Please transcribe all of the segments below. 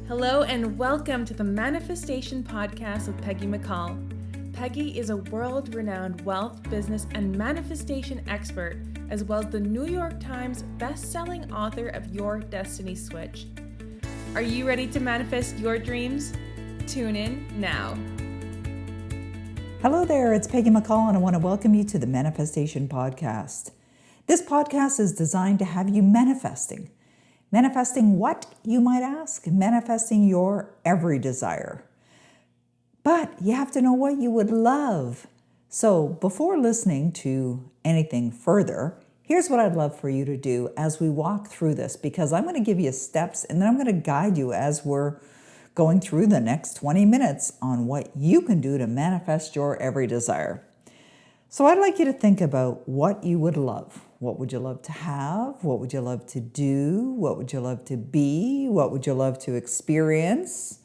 Hello and welcome to the Manifestation Podcast with Peggy McColl. Peggy is a world-renowned wealth, business, and manifestation expert, as well as the New York Times best-selling author of Your Destiny Switch. Are you ready to manifest your dreams? Tune in now. Hello there, it's Peggy McColl, and I want to welcome you to the Manifestation Podcast. This podcast is designed to have you manifesting. Manifesting what, you might ask? Manifesting your every desire. But you have to know what you would love. So before listening to anything further, here's what I'd love for you to do as we walk through this, because I'm going to give you steps and then I'm going to guide you as we're going through the next 20 minutes on what you can do to manifest your every desire. So I'd like you to think about what you would love. What would you love to have? What would you love to do? What would you love to be? What would you love to experience?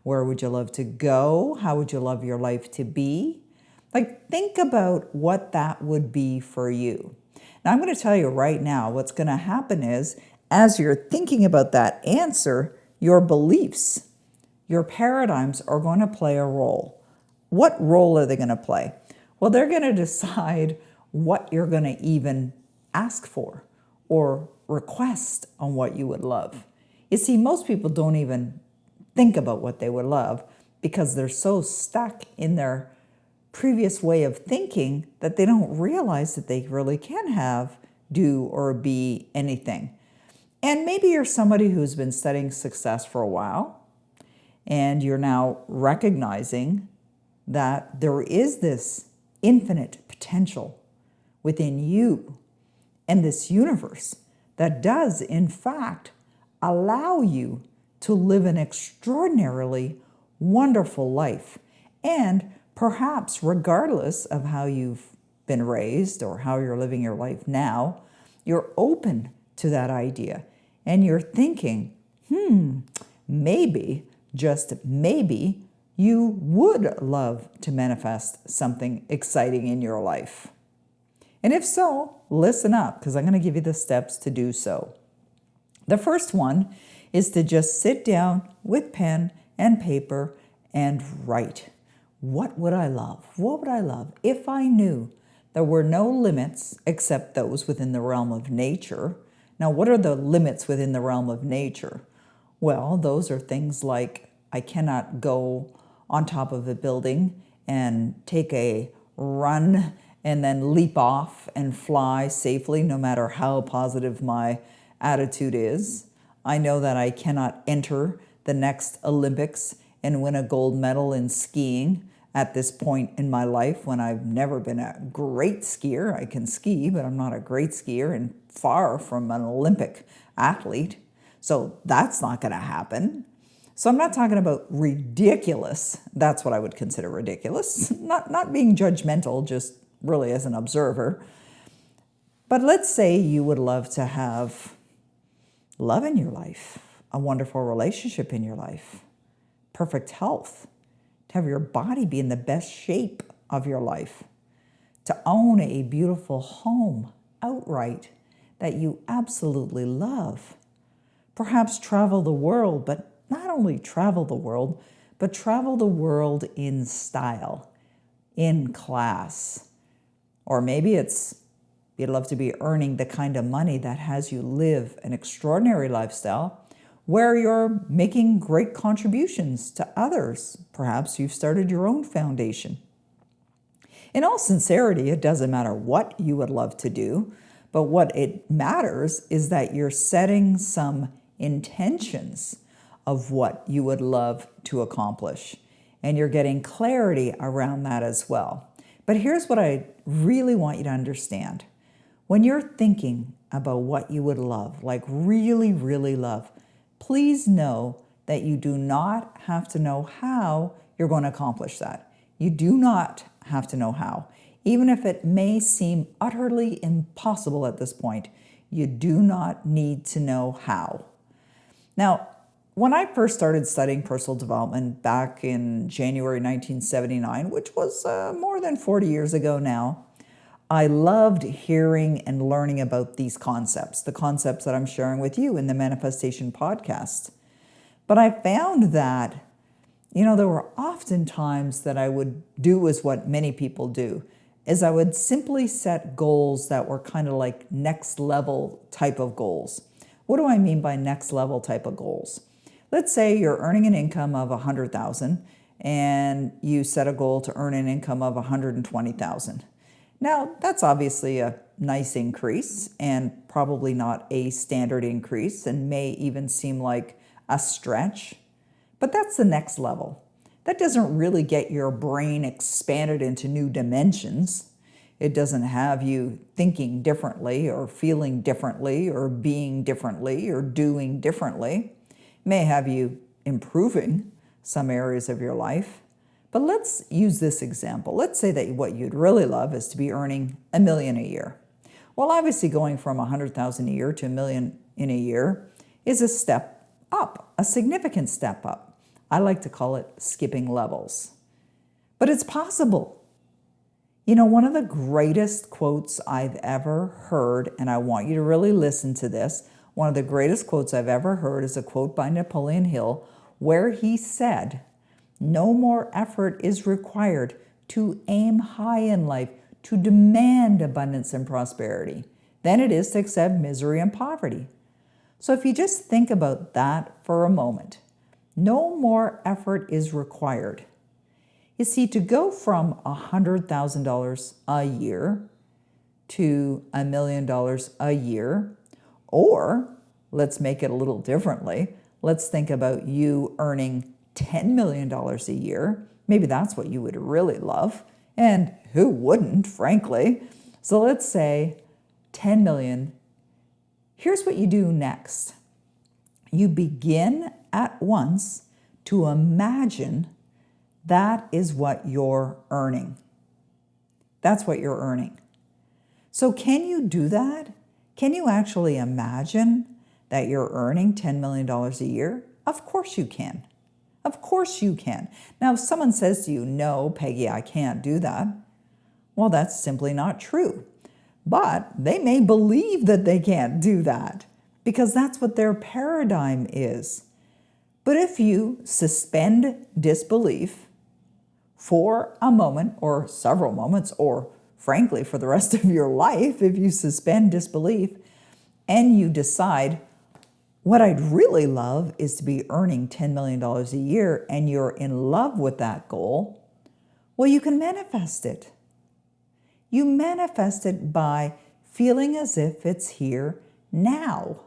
Where would you love to go? How would you love your life to be? Think about what that would be for you. Now, I'm going to tell you right now, what's going to happen is, as you're thinking about that answer, your beliefs, your paradigms are going to play a role. What role are they going to play? Well, they're going to decide what you're going to even ask for or request on what you would love. You see, most people don't even think about what they would love because they're so stuck in their previous way of thinking that they don't realize that they really can have, do, or be anything. And maybe you're somebody who's been studying success for a while, and you're now recognizing that there is this infinite potential within you and this universe that does, in fact, allow you to live an extraordinarily wonderful life. And perhaps regardless of how you've been raised or how you're living your life now, you're open to that idea. And you're thinking, maybe, just maybe, you would love to manifest something exciting in your life. And if so, listen up, because I'm going to give you the steps to do so. The first one is to just sit down with pen and paper and write. What would I love? What would I love if I knew there were no limits except those within the realm of nature? Now, what are the limits within the realm of nature? Well, those are things like I cannot go on top of a building and take a run and then leap off and fly safely, no matter how positive my attitude is. I know that I cannot enter the next Olympics and win a gold medal in skiing at this point in my life when I've never been a great skier. I can ski, but I'm not a great skier and far from an Olympic athlete. So that's not going to happen. So I'm not talking about ridiculous. That's what I would consider ridiculous. Not being judgmental, just really as an observer. But let's say you would love to have love in your life, a wonderful relationship in your life, perfect health, to have your body be in the best shape of your life, to own a beautiful home outright that you absolutely love, perhaps travel the world, but not only travel the world, but travel the world in style, in class. Or maybe you'd love to be earning the kind of money that has you live an extraordinary lifestyle where you're making great contributions to others. Perhaps you've started your own foundation. In all sincerity, it doesn't matter what you would love to do, but what it matters is that you're setting some intentions of what you would love to accomplish. And you're getting clarity around that as well. But here's what I really want you to understand. When you're thinking about what you would love, like really, really love, please know that you do not have to know how you're going to accomplish that. You do not have to know how. Even if it may seem utterly impossible at this point, you do not need to know how. Now, when I first started studying personal development back in January 1979, which was more than 40 years ago now, I loved hearing and learning about these concepts, the concepts that I'm sharing with you in the Manifestation Podcast. But I found that, there were often times that I would do is what many people do, is I would simply set goals that were kind of like next level type of goals. What do I mean by next level type of goals? Let's say you're earning an income of $100,000 and you set a goal to earn an income of $120,000. Now, that's obviously a nice increase and probably not a standard increase and may even seem like a stretch, but that's the next level. That doesn't really get your brain expanded into new dimensions. It doesn't have you thinking differently or feeling differently or being differently or doing differently. It may have you improving some areas of your life. But let's use this example. Let's say that what you'd really love is to be earning $1 million a year. Well, obviously going from $100,000 a year to $1 million in a year is a step up, a significant step up. I like to call it skipping levels. But it's possible. One of the greatest quotes I've ever heard, and I want you to really listen to this, one of the greatest quotes I've ever heard is a quote by Napoleon Hill, where he said, "No more effort is required to aim high in life, to demand abundance and prosperity, than it is to accept misery and poverty." So if you just think about that for a moment, no more effort is required. You see, to go from $100,000 a year to $1 million a year, or let's make it a little differently. Let's think about you earning $10 million a year. Maybe that's what you would really love. And who wouldn't, frankly? So let's say 10 million. Here's what you do next. You begin at once to imagine that is what you're earning. That's what you're earning. So can you do that? Can you actually imagine that you're earning $10 million a year? Of course you can. Of course you can. Now, if someone says to you, "No, Peggy, I can't do that," well, that's simply not true. But they may believe that they can't do that because that's what their paradigm is. But if you suspend disbelief for a moment or several moments, or frankly, for the rest of your life, if you suspend disbelief and you decide, what I'd really love is to be earning $10 million a year, and you're in love with that goal, well, you can manifest it. You manifest it by feeling as if it's here now.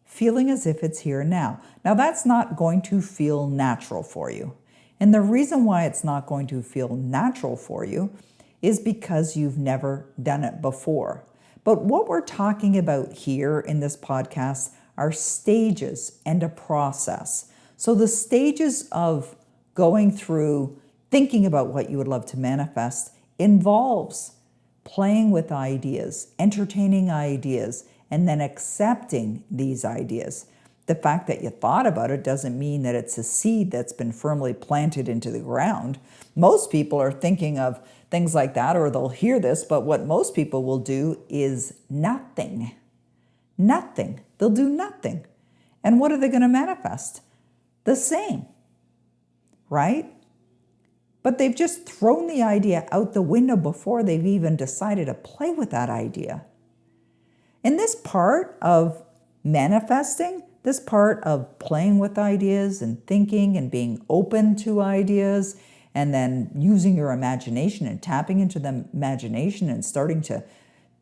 Feeling as if it's here now. Now, that's not going to feel natural for you. And the reason why it's not going to feel natural for you is because you've never done it before. But what we're talking about here in this podcast are stages and a process. So the stages of going through thinking about what you would love to manifest involves playing with ideas, entertaining ideas, and then accepting these ideas. The fact that you thought about it doesn't mean that it's a seed that's been firmly planted into the ground. Most people are thinking of things like that, or they'll hear this, but what most people will do is nothing. Nothing. They'll do nothing. And what are they going to manifest? The same, right? But they've just thrown the idea out the window before they've even decided to play with that idea. In this part of manifesting, this part of playing with ideas and thinking and being open to ideas, and then using your imagination and tapping into the imagination and starting to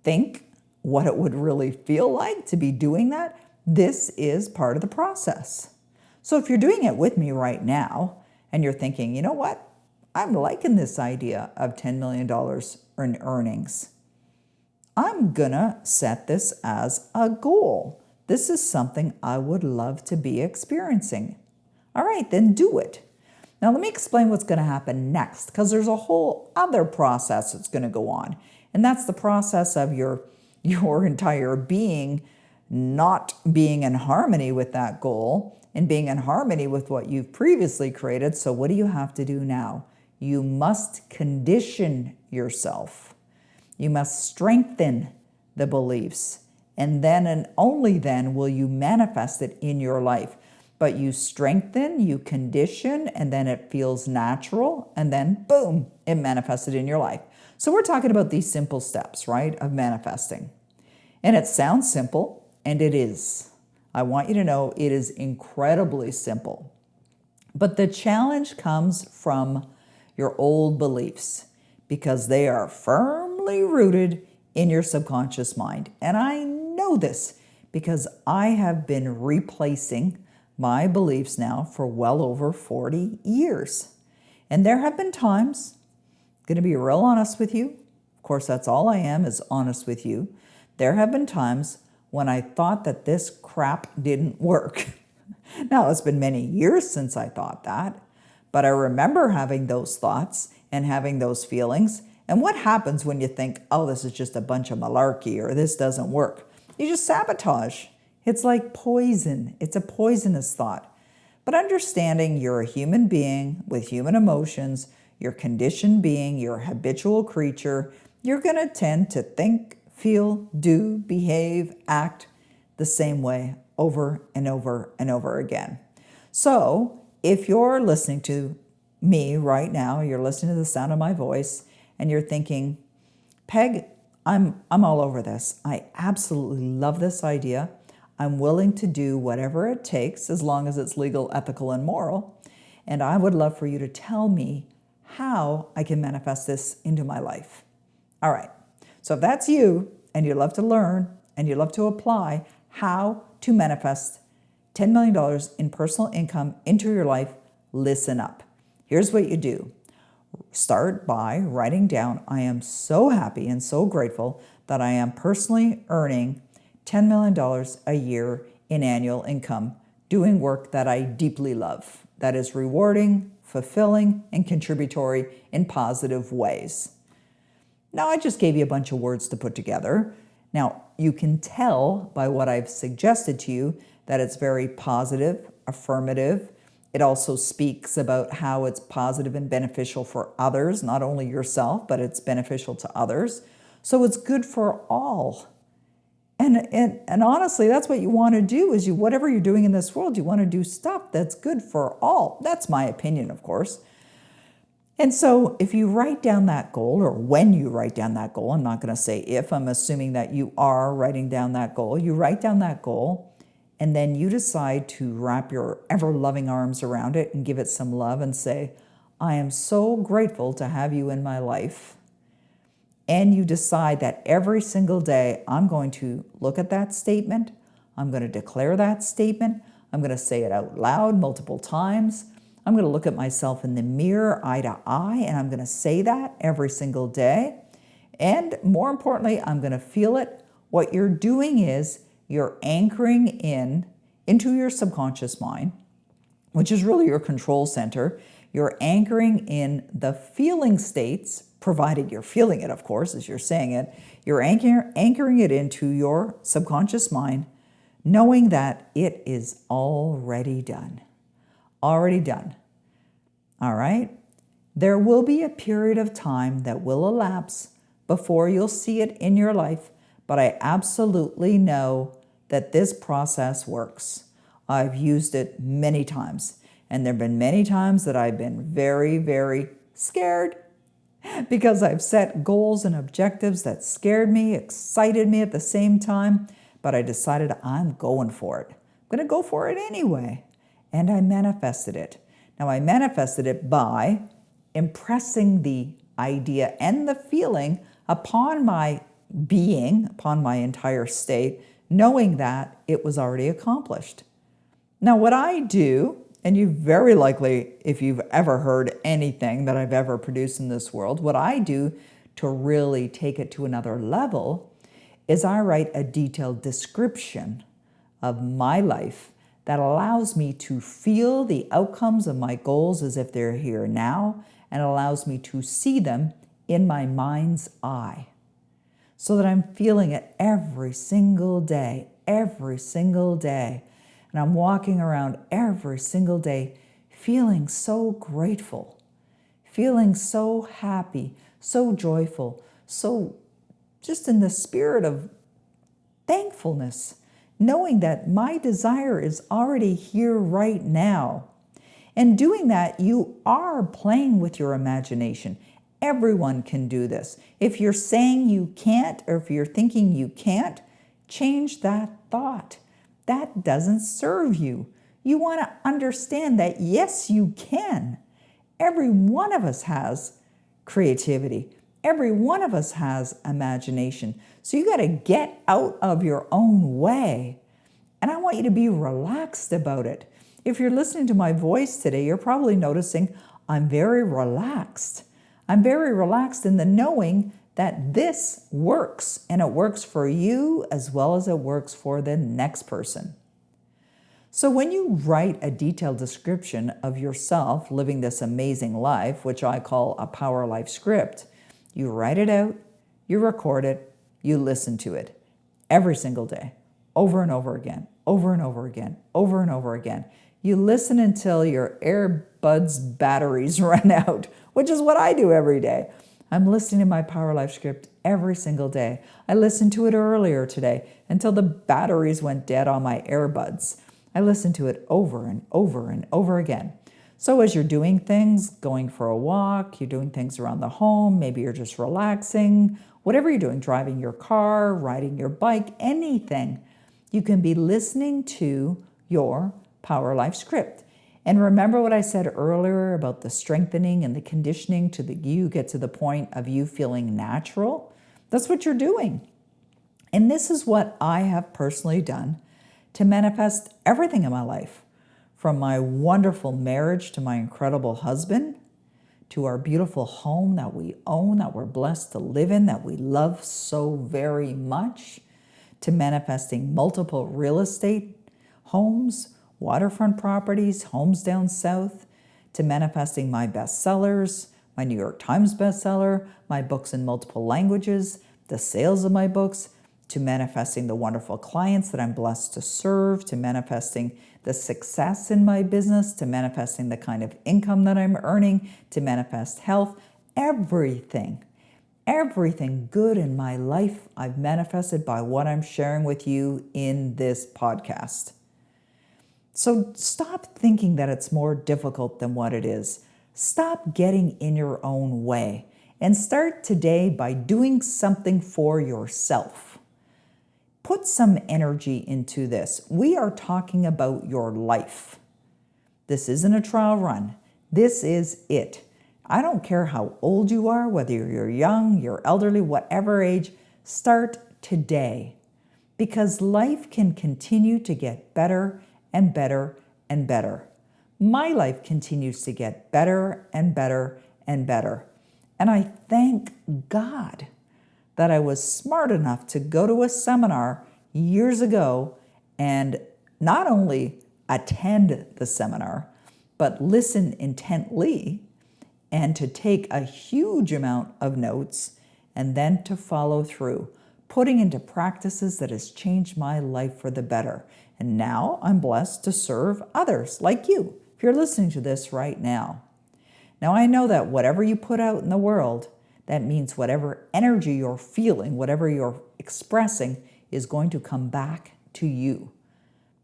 think what it would really feel like to be doing that, this is part of the process. So if you're doing it with me right now and you're thinking, you know what, I'm liking this idea of $10 million in earnings, I'm gonna set this as a goal. This is something I would love to be experiencing. All right, then do it. Now let me explain what's gonna happen next, because there's a whole other process that's gonna go on. And that's the process of your entire being not being in harmony with that goal and being in harmony with what you've previously created. So what do you have to do now? You must condition yourself. You must strengthen the beliefs. And then and only then will you manifest it in your life. but you strengthen, you condition, and then it feels natural, and then boom, it manifested in your life. So we're talking about these simple steps, right, of manifesting. And it sounds simple, and it is. I want you to know it is incredibly simple. But the challenge comes from your old beliefs because they are firmly rooted in your subconscious mind. And I know this because I have been replacing my beliefs now for well over 40 years. And there have been times, I'm going to be real honest with you. Of course, that's all I am, is honest with you. There have been times when I thought that this crap didn't work. Now, it's been many years since I thought that, but I remember having those thoughts and having those feelings. And what happens when you think, oh, this is just a bunch of malarkey or this doesn't work? You just sabotage. It's like poison. It's a poisonous thought. But understanding you're a human being with human emotions, you're a conditioned being, you're a habitual creature, you're going to tend to think, feel, do, behave, act the same way over and over and over again. So if you're listening to me right now, you're listening to the sound of my voice, and you're thinking, Peg, I'm all over this. I absolutely love this idea. I'm willing to do whatever it takes as long as it's legal, ethical, and moral. And I would love for you to tell me how I can manifest this into my life. All right. So if that's you and you love to learn and you love to apply how to manifest $10 million in personal income into your life, listen up. Here's what you do. Start by writing down, I am so happy and so grateful that I am personally earning $10 million a year in annual income, doing work that I deeply love, that is rewarding, fulfilling, and contributory in positive ways. Now, I just gave you a bunch of words to put together. Now, you can tell by what I've suggested to you that it's very positive, affirmative. It also speaks about how it's positive and beneficial for others, not only yourself, but it's beneficial to others. So it's good for all. And honestly, that's what you want to do is whatever you're doing in this world, you want to do stuff that's good for all. That's my opinion, of course. And so if you write down that goal, or when you write down that goal, I'm not going to say if, I'm assuming that you are writing down that goal. You write down that goal, and then you decide to wrap your ever-loving arms around it and give it some love and say, I am so grateful to have you in my life. And you decide that every single day, I'm going to look at that statement, I'm going to declare that statement, I'm going to say it out loud multiple times, I'm going to look at myself in the mirror eye to eye, and I'm going to say that every single day. And more importantly, I'm going to feel it. What you're doing is you're anchoring into your subconscious mind, which is really your control center. You're anchoring in the feeling states, provided you're feeling it, of course, as you're saying it. You're anchoring it into your subconscious mind, knowing that it is already done. Already done. All right? There will be a period of time that will elapse before you'll see it in your life, but I absolutely know that this process works. I've used it many times, and there have been many times that I've been very, very scared because I've set goals and objectives that scared me, excited me at the same time, but I decided I'm going for it. I'm going to go for it anyway. And I manifested it. Now, I manifested it by impressing the idea and the feeling upon my being, upon my entire state, knowing that it was already accomplished. Now, what I do, and you very likely, if you've ever heard anything that I've ever produced in this world, what I do to really take it to another level is I write a detailed description of my life that allows me to feel the outcomes of my goals as if they're here now, and allows me to see them in my mind's eye, so that I'm feeling it every single day, and I'm walking around every single day feeling so grateful, feeling so happy, so joyful, so just in the spirit of thankfulness, knowing that my desire is already here right now. And doing that, you are playing with your imagination. Everyone can do this. If you're saying you can't, or if you're thinking you can't, change that thought. That doesn't serve you. You want to understand that yes, you can. Every one of us has creativity. Every one of us has imagination. So you got to get out of your own way. And I want you to be relaxed about it. If you're listening to my voice today, you're probably noticing I'm very relaxed. I'm very relaxed in the knowing that this works, and it works for you as well as it works for the next person. So when you write a detailed description of yourself living this amazing life, which I call a power life script, you write it out, you record it, you listen to it every single day, over and over again, over and over again, over and over again. You listen until your earbuds batteries run out, which is what I do every day. I'm listening to my Power Life script every single day. I listened to it earlier today until the batteries went dead on my earbuds. I listened to it over and over and over again. So as you're doing things, going for a walk, you're doing things around the home, maybe you're just relaxing, whatever you're doing, driving your car, riding your bike, anything, you can be listening to your Power Life script. And remember what I said earlier about the strengthening and the conditioning to you get to the point of you feeling natural? That's what you're doing. And this is what I have personally done to manifest everything in my life, from my wonderful marriage to my incredible husband, to our beautiful home that we own, that we're blessed to live in, that we love so very much, to manifesting multiple real estate homes, waterfront properties, homes down south, to manifesting my bestsellers, my New York Times bestseller, my books in multiple languages, the sales of my books, to manifesting the wonderful clients that I'm blessed to serve, to manifesting the success in my business, to manifesting the kind of income that I'm earning, to manifest health, everything good in my life I've manifested by what I'm sharing with you in this podcast. So stop thinking that it's more difficult than what it is. Stop getting in your own way and start today by doing something for yourself. Put some energy into this. We are talking about your life. This isn't a trial run. This is it. I don't care how old you are, whether you're young, you're elderly, whatever age, start today. Because life can continue to get better and better and better. My life continues to get better and better and better. And I thank God that I was smart enough to go to a seminar years ago and not only attend the seminar, but listen intently and to take a huge amount of notes and then to follow through, putting into practices that has changed my life for the better. And now I'm blessed to serve others like you, if you're listening to this right now. Now I know that whatever you put out in the world, that means whatever energy you're feeling, whatever you're expressing, is going to come back to you.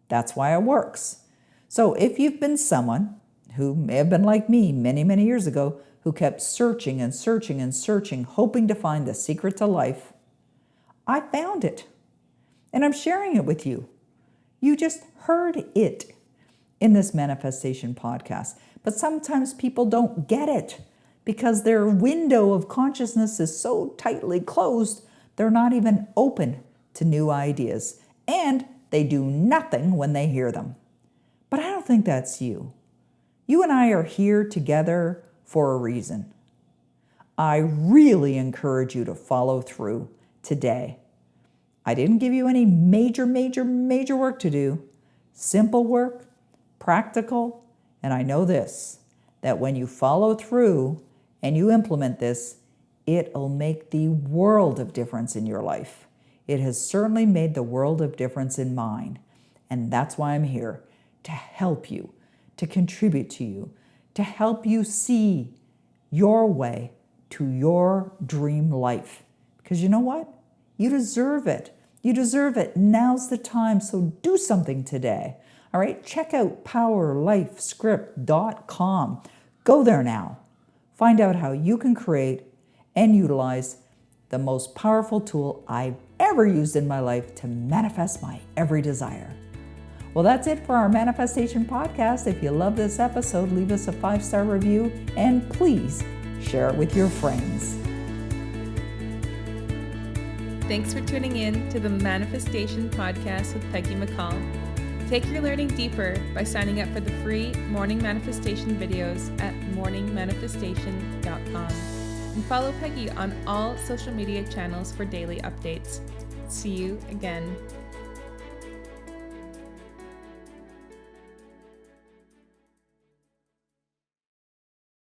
That's why it works. So if you've been someone who may have been like me many, many years ago, who kept searching and searching and searching, hoping to find the secret to life, I found it. And I'm sharing it with you. You just heard it in this manifestation podcast. But sometimes people don't get it because their window of consciousness is so tightly closed, they're not even open to new ideas. And they do nothing when they hear them. But I don't think that's you. You and I are here together for a reason. I really encourage you to follow through today. I didn't give you any major work to do. Simple work, practical, and I know this, that when you follow through and you implement this, it'll make the world of difference in your life. It has certainly made the world of difference in mine. And that's why I'm here, to help you, to contribute to you, to help you see your way to your dream life. Because you know what? You deserve it. You deserve it. Now's the time, so do something today. All right, check out powerlifescript.com. Go there now. Find out how you can create and utilize the most powerful tool I've ever used in my life to manifest my every desire. Well, that's it for our Manifestation Podcast. If you love this episode, leave us a 5-star review and please share it with your friends. Thanks for tuning in to the Manifestation Podcast with Peggy McColl. Take your learning deeper by signing up for the free morning manifestation videos at morningmanifestation.com. And follow Peggy on all social media channels for daily updates. See you again.